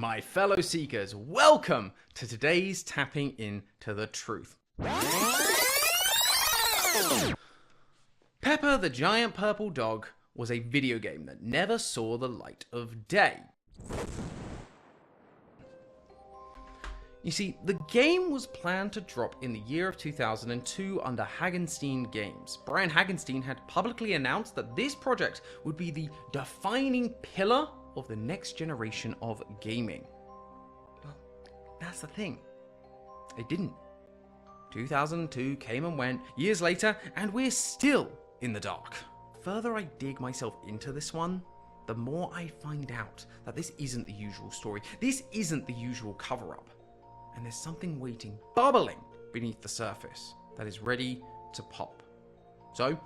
my fellow seekers, welcome to today's Tapping into the Truth. Pepper the Giant Purple Dog was a video game that never saw the light of day. You see, the game was planned to drop in the year of 2002 under Hagenstein Games. Brian Hagenstein had publicly announced that this project would be the defining pillar of the next generation of gaming. Well, that's the thing. It didn't. 2002 came and went, years later, and we're still in the dark. The further I dig myself into this one, the more I find out that this isn't the usual story. This isn't the usual cover-up. And there's something waiting, bubbling beneath the surface that is ready to pop. So,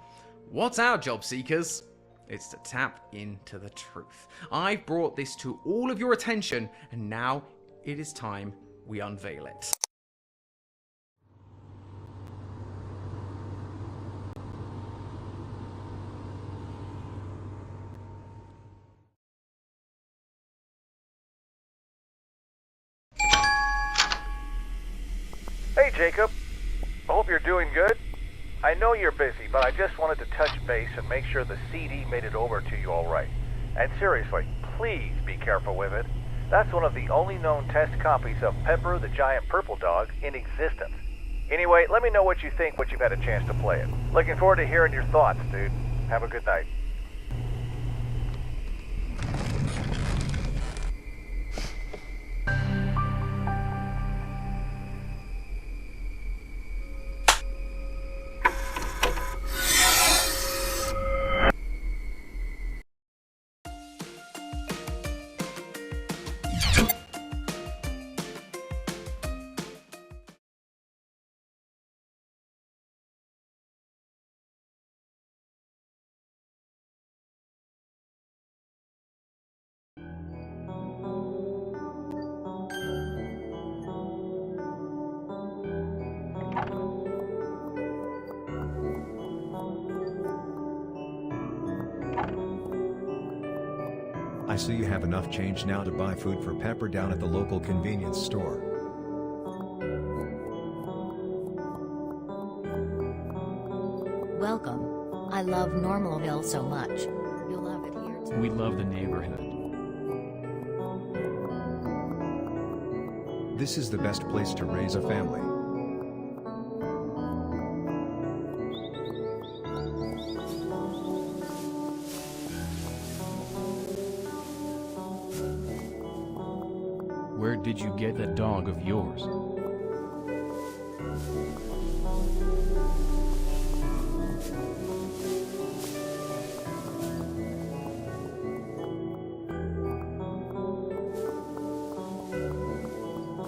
what's our job, seekers? It's to tap into the truth. I've brought this to all of your attention, and now it is time we unveil it. Hey Jacob, I hope you're doing good. I know you're busy, but I just wanted to touch base and make sure the CD made it over to you all right. And seriously, please be careful with it. That's one of the only known test copies of Pepper the Giant Purple Dog in existence. Anyway, let me know what you think once you've had a chance to play it. Looking forward to hearing your thoughts, dude. Have a good night. I see you have enough change now to buy food for Pepper down at the local convenience store. Welcome. I love Normalville so much. You'll love it here too. We love the neighborhood. This is the best place to raise a family. Where did you get that dog of yours?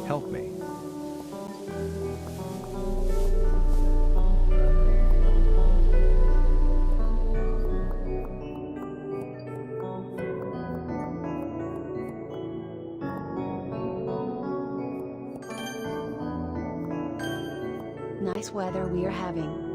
Help me. Nice weather we are having.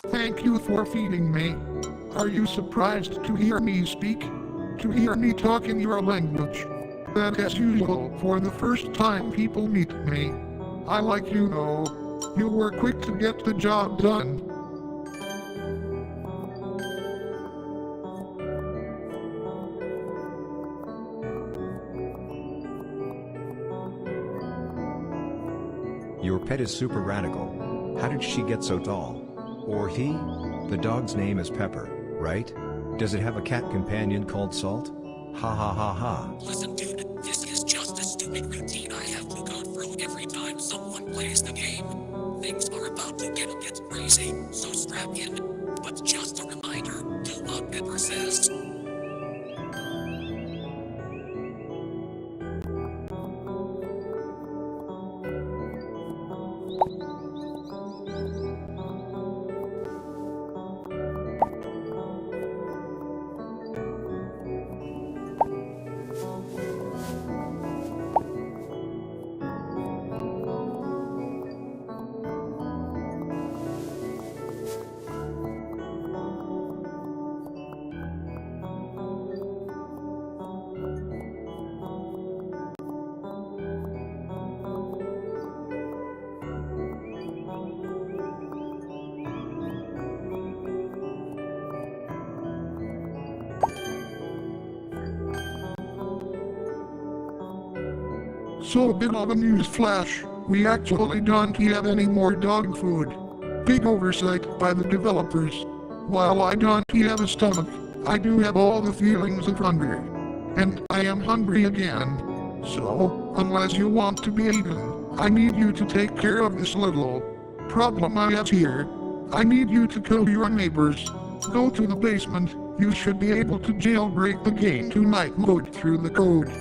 Thank you for feeding me. Are you surprised to hear me speak? To hear me talk in your language? That as usual, for the first time people meet me. I like you know. You were quick to get the job done. That is super radical. How did she get so tall? Or he? The dog's name is Pepper, right? Does it have a cat companion called Salt? Ha ha ha ha. Listen, dude, this is just a stupid routine I have to go through every time someone plays the game. Things are about to get a bit crazy, so strap in. But just a reminder, do what Pepper says. So a bit of a news flash. We actually don't have any more dog food. Big oversight by the developers. While I don't have a stomach, I do have all the feelings of hunger. And I am hungry again. So, unless you want to be eaten, I need you to take care of this little problem I have here. I need you to kill your neighbors. Go to the basement. You should be able to jailbreak the game to night mode through the code.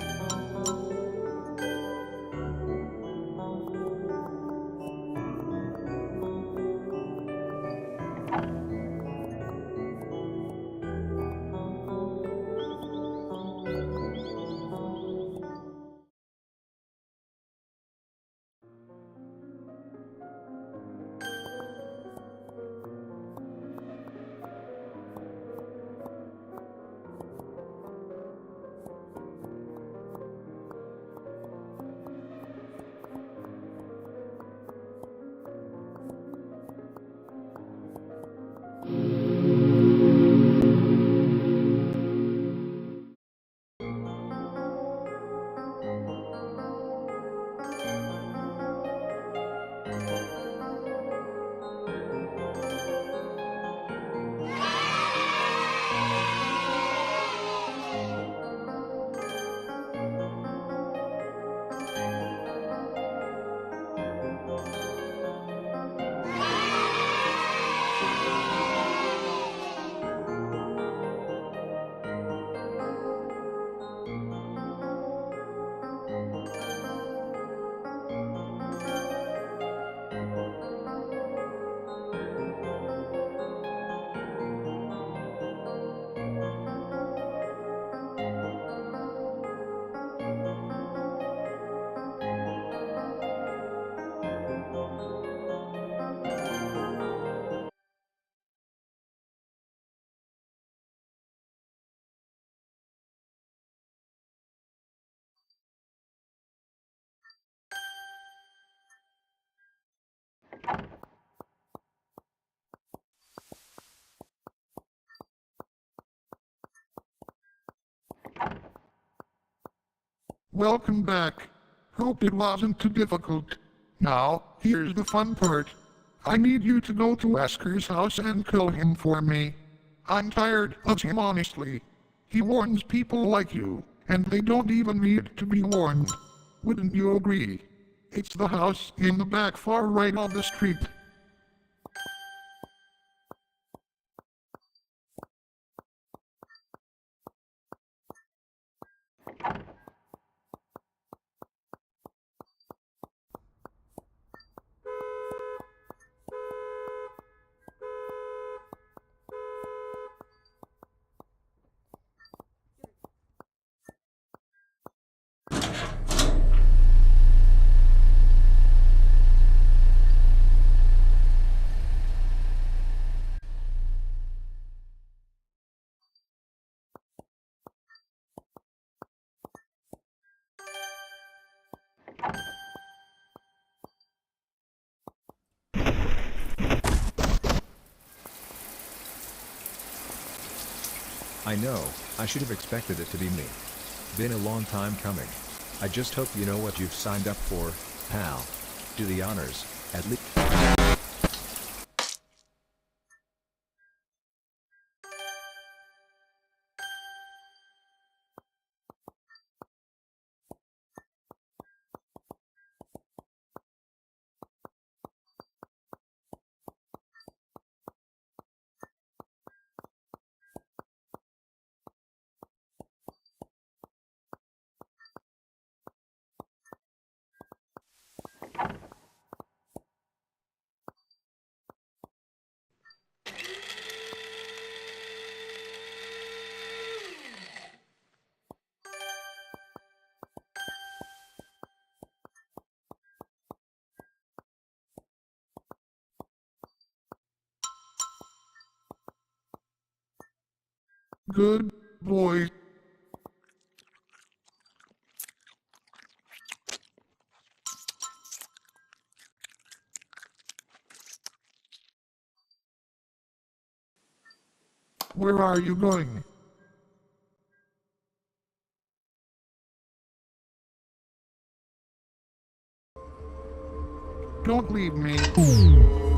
Welcome back. Hope it wasn't too difficult. Now, here's the fun part. I need you to go to Wesker's house and kill him for me. I'm tired of him, honestly. He warns people like you, and they don't even need to be warned. Wouldn't you agree? It's the house in the back far right on the street. I know, I should have expected it to be me. Been a long time coming. I just hope you know what you've signed up for, pal. Do the honors. At least. Good boy. Where are you going? Don't leave me.